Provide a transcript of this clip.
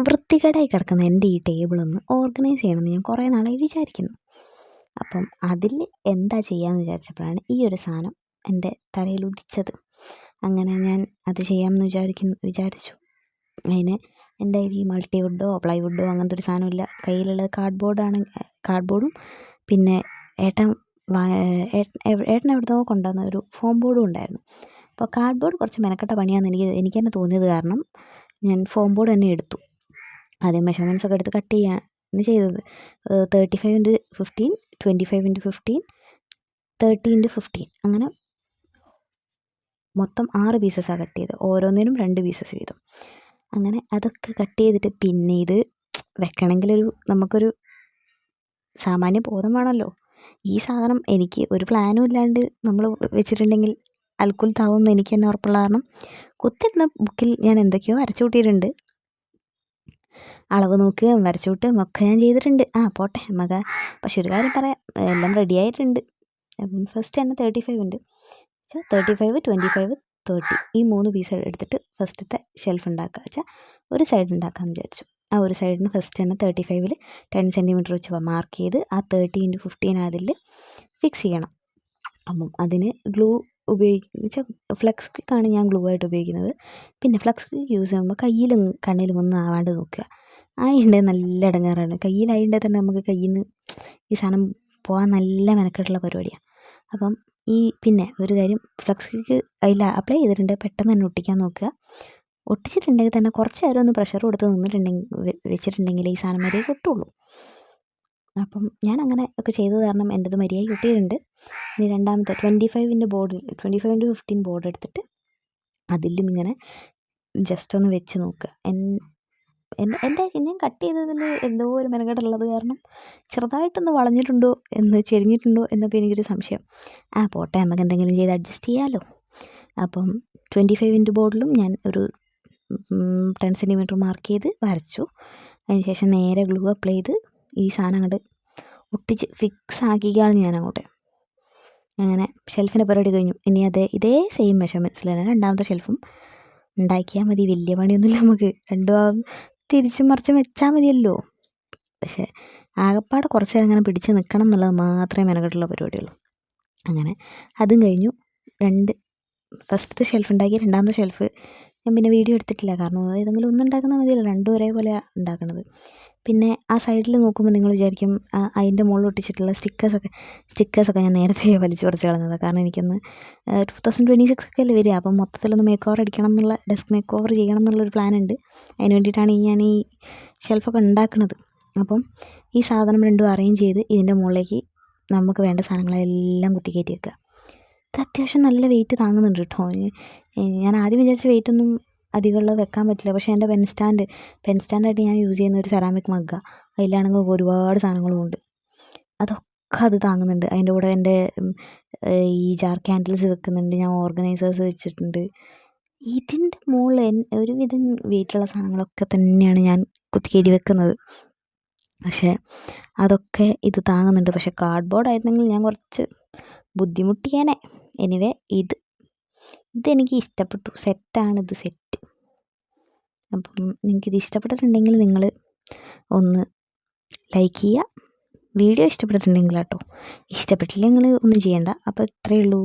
വൃത്തികേടായി കിടക്കുന്ന എൻ്റെ ഈ ടേബിളൊന്ന് ഓർഗനൈസ് ചെയ്യണമെന്ന് ഞാൻ കുറേ നാളായി വിചാരിക്കുന്നു. അപ്പം അതിൽ എന്താ ചെയ്യാമെന്ന് വിചാരിച്ചപ്പോഴാണ് ഈ ഒരു സാധനം എൻ്റെ തലയിൽ ഉദിച്ചത്. അങ്ങനെ ഞാൻ അത് ചെയ്യാമെന്ന് വിചാരിച്ചു. അതിന് എൻ്റെ കയ്യിൽ ഈ മൾട്ടിവുഡോ പ്ലൈവുഡോ അങ്ങനത്തെ ഒരു സാധനമില്ല. കയ്യിലുള്ളത് കാർഡ്ബോർഡും പിന്നെ ഏട്ടൻ എവിടുന്നോ കൊണ്ടുവന്ന ഒരു ഫോം ബോർഡും ഉണ്ടായിരുന്നു. അപ്പോൾ കാർഡ്ബോർഡ് കുറച്ച് മെനക്കെട്ട പണിയാണെന്ന് എനിക്ക് തന്നെ തോന്നിയത് കാരണം ഞാൻ ഫോം ബോർഡ് തന്നെ എടുത്തു. ആദ്യം മെഷർമെൻറ്റ്സ് ഒക്കെ എടുത്ത് കട്ട് ചെയ്യാണ് ചെയ്തത്. 35x15, 25x15, 30x15 അങ്ങനെ മൊത്തം 6 പീസസാണ് കട്ട് ചെയ്തത്. ഓരോന്നിനും 2 പീസസ് വീതം. അങ്ങനെ അതൊക്കെ കട്ട് ചെയ്തിട്ട് പിന്നെ ഇത് വെക്കണമെങ്കിലൊരു നമുക്കൊരു സാമാന്യ ബോധം വേണമല്ലോ. ഈ സാധനം എനിക്ക് ഒരു പ്ലാനും ഇല്ലാണ്ട് നമ്മൾ വെച്ചിട്ടുണ്ടെങ്കിൽ അൽക്കുലത്താവുമെന്ന് എനിക്ക് തന്നെ ഉറപ്പുള്ള കാരണം കുത്തിരുന്ന ബുക്കിൽ ഞാൻ എന്തൊക്കെയോ വരച്ചു കൂട്ടിയിട്ടുണ്ട്. അളവ് നോക്കുകയും വരച്ചു കൂട്ടുകയും ഒക്കെ ഞാൻ ചെയ്തിട്ടുണ്ട്. പോട്ടെ മക. പക്ഷെ ഒരു കാര്യം പറയാം, എല്ലാം റെഡി ആയിട്ടുണ്ട്. ഫസ്റ്റ് തന്നെ 35 ഉണ്ട്. 35, 25, 30 ഈ 3 പീസ് എടുത്തിട്ട് ഫസ്റ്റത്തെ ഷെൽഫ് ഉണ്ടാക്കുക വെച്ചാൽ ഒരു സൈഡ് ഉണ്ടാക്കാമെന്ന് വിചാരിച്ചു. ആ ഒരു സൈഡിന് ഫസ്റ്റ് തന്നെ 35-ൽ 10 സെൻറ്റിമീറ്റർ വെച്ച് മാർക്ക് ചെയ്ത് ആ 30x15 അതിൽ ഫിക്സ് ചെയ്യണം. അപ്പം അതിന് ഗ്ലൂ ഉപയോഗിച്ചാൽ ഫ്ലെക്സ് ക്വിക്കാണ് ഞാൻ ഗ്ലൂ ആയിട്ട് ഉപയോഗിക്കുന്നത്. പിന്നെ ഫ്ലെക്സ് ക്വിക്ക് യൂസ് ചെയ്യുമ്പോൾ കയ്യിലും കണ്ണിലും ഒന്നും ആവാണ്ട് നോക്കുക. ആയിട്ടുണ്ടെങ്കിൽ നല്ല ഇടങ്ങാറാണ്. കയ്യിലായിട്ടുണ്ടെങ്കിൽ തന്നെ നമുക്ക് കയ്യിൽ നിന്ന് ഈ സാധനം പോകാൻ നല്ല മെനക്കെട്ടുള്ള പരിപാടിയാണ്. അപ്പം പിന്നെ ഒരു കാര്യം, ഫ്ലെക്സ് ക്വിക്ക് അതിൽ അപ്ലൈ ചെയ്തിട്ടുണ്ട്, പെട്ടെന്ന് തന്നെ ഒട്ടിക്കാൻ നോക്കുക. ഒട്ടിച്ചിട്ടുണ്ടെങ്കിൽ തന്നെ കുറച്ച് നേരം ഒന്ന് പ്രഷർ കൊടുത്ത് വെച്ചിട്ടുണ്ടെങ്കിൽ ഈ സാധനം മര്യാദയ്ക്ക് ഒട്ടുള്ളൂ. അപ്പം ഞാൻ അങ്ങനെ ഒക്കെ ചെയ്തത് കാരണം എൻ്റെത് മര്യാദയ്ക്ക് ഒട്ടിയിട്ടുണ്ട്. ഇനി രണ്ടാമത്തെ 25x15 ബോർഡ് എടുത്തിട്ട് അതിലും ഇങ്ങനെ ജസ്റ്റ് ഒന്ന് വെച്ച് നോക്കുക. ഞാൻ കട്ട് ചെയ്തതിൽ എന്തോ ഒരു മെനക്കെട്ടുള്ളത് കാരണം ചെറുതായിട്ടൊന്ന് വളഞ്ഞിട്ടുണ്ടോ ചെരിഞ്ഞിട്ടുണ്ടോ എന്നൊക്കെ എനിക്കൊരു സംശയം. പോട്ടെ, നമുക്ക് എന്തെങ്കിലും ചെയ്ത് അഡ്ജസ്റ്റ് ചെയ്യാമല്ലോ. അപ്പം 25 ബോർഡിലും ഞാൻ ഒരു 10 സെൻറ്റിമീറ്റർ മാർക്ക് ചെയ്ത് വരച്ചു. അതിന് ശേഷം നേരെ ഗ്ലൂ അപ്ലൈ ചെയ്ത് ഈ സാധനം അങ്ങോട്ട് ഒട്ടിച്ച് ഫിക്സ് ആക്കിയാണ് ഞാൻ അങ്ങോട്ട്. അങ്ങനെ ഷെൽഫിൻ്റെ പരിപാടി കഴിഞ്ഞു. ഇനി ഇതേ സെയിം മെഷർമെൻറ്റ്സിൽ തന്നെ രണ്ടാമത്തെ ഷെൽഫും ഉണ്ടാക്കിയാൽ മതി. വലിയ പണിയൊന്നുമില്ല നമുക്ക്. രണ്ടും തിരിച്ചും മറിച്ചും വെച്ചാൽ മതിയല്ലോ. പക്ഷേ ആകപ്പാടെ കുറച്ച് നേരം അങ്ങനെ പിടിച്ച് നിൽക്കണം എന്നുള്ളത് മാത്രമേ മെനക്കെട്ടുള്ള പരിപാടിയുള്ളൂ. അങ്ങനെ അതും കഴിഞ്ഞു. ഫസ്റ്റത്തെ ഷെൽഫ് ഉണ്ടാക്കി. രണ്ടാമത്തെ ഷെൽഫ് ഞാൻ പിന്നെ വീഡിയോ എടുത്തിട്ടില്ല കാരണം ഏതെങ്കിലും ഒന്നും ഉണ്ടാക്കുന്നത് മതിയല്ലോ, രണ്ടും ഒരേപോലെ ഉണ്ടാക്കുന്നത്. പിന്നെ ആ സൈഡിൽ നോക്കുമ്പോൾ നിങ്ങൾ വിചാരിക്കും അതിൻ്റെ മുകളിൽ ഒട്ടിച്ചിട്ടുള്ള സ്റ്റിക്കേഴ്സൊക്കെ ഞാൻ നേരത്തെ വലിച്ചു കുറച്ച് കളഞ്ഞത്. കാരണം എനിക്കൊന്ന് 2026 ഒക്കെ അല്ലേ വരിക. അപ്പം മൊത്തത്തിലൊന്ന് മേക്ക് ഓവർ അടിക്കണം എന്നുള്ള, ഡെസ്ക് മേക്ക് ഓവർ ചെയ്യണം എന്നുള്ളൊരു പ്ലാൻ ഉണ്ട്. അതിന് വേണ്ടിയിട്ടാണ് ഞാൻ ഈ ഷെൽഫൊക്കെ ഉണ്ടാക്കുന്നത്. അപ്പം ഈ സാധനം രണ്ടും അറേഞ്ച് ചെയ്ത് ഇതിൻ്റെ മുകളിലേക്ക് നമുക്ക് വേണ്ട സാധനങ്ങളെല്ലാം കുത്തിക്കയറ്റി വെക്കുക. ഇത് അത്യാവശ്യം നല്ല വെയിറ്റ് താങ്ങുന്നുണ്ട് കേട്ടോ. ഞാൻ ആദ്യം വിചാരിച്ച വെയിറ്റൊന്നും അധികമുള്ളത് വെക്കാൻ പറ്റില്ല. പക്ഷേ എൻ്റെ പെൻ സ്റ്റാൻഡായിട്ട് ഞാൻ യൂസ് ചെയ്യുന്ന ഒരു സെറാമിക് മഗ്ഗാണ്. അതിലാണെങ്കിൽ ഒരുപാട് സാധനങ്ങളും ഉണ്ട്. അതൊക്കെ അത് താങ്ങുന്നുണ്ട്. അതിൻ്റെ കൂടെ എൻ്റെ ഈ ജാർ ക്യാൻഡിൽസ് വെക്കുന്നുണ്ട്. ഞാൻ ഓർഗനൈസേഴ്സ് വെച്ചിട്ടുണ്ട്. ഇതിൻ്റെ മുകളിൽ ഒരുവിധം വെയിറ്റുള്ള സാധനങ്ങളൊക്കെ തന്നെയാണ് ഞാൻ കുത്തിക്കയറ്റി വെക്കുന്നത്. പക്ഷേ അതൊക്കെ ഇത് താങ്ങുന്നുണ്ട്. പക്ഷേ കാർഡ്ബോർഡ് ആയിരുന്നെങ്കിൽ ഞാൻ കുറച്ച് ബുദ്ധിമുട്ടിയേനെ. എനിവേ ഇതെനിക്ക് ഇഷ്ടപ്പെട്ടു. സെറ്റാണിത്, സെറ്റ്. അപ്പം നിങ്ങൾക്കിത് ഇഷ്ടപ്പെട്ടിട്ടുണ്ടെങ്കിൽ നിങ്ങൾ ഒന്ന് ലൈക്ക് ചെയ്യുക. വീഡിയോ ഇഷ്ടപ്പെട്ടിട്ടുണ്ടെങ്കിൽ കേട്ടോ. ഇഷ്ടപ്പെട്ടില്ലെങ്കിൽ ഒന്നും ചെയ്യണ്ട. അപ്പോൾ ഇത്രയേ ഉള്ളൂ.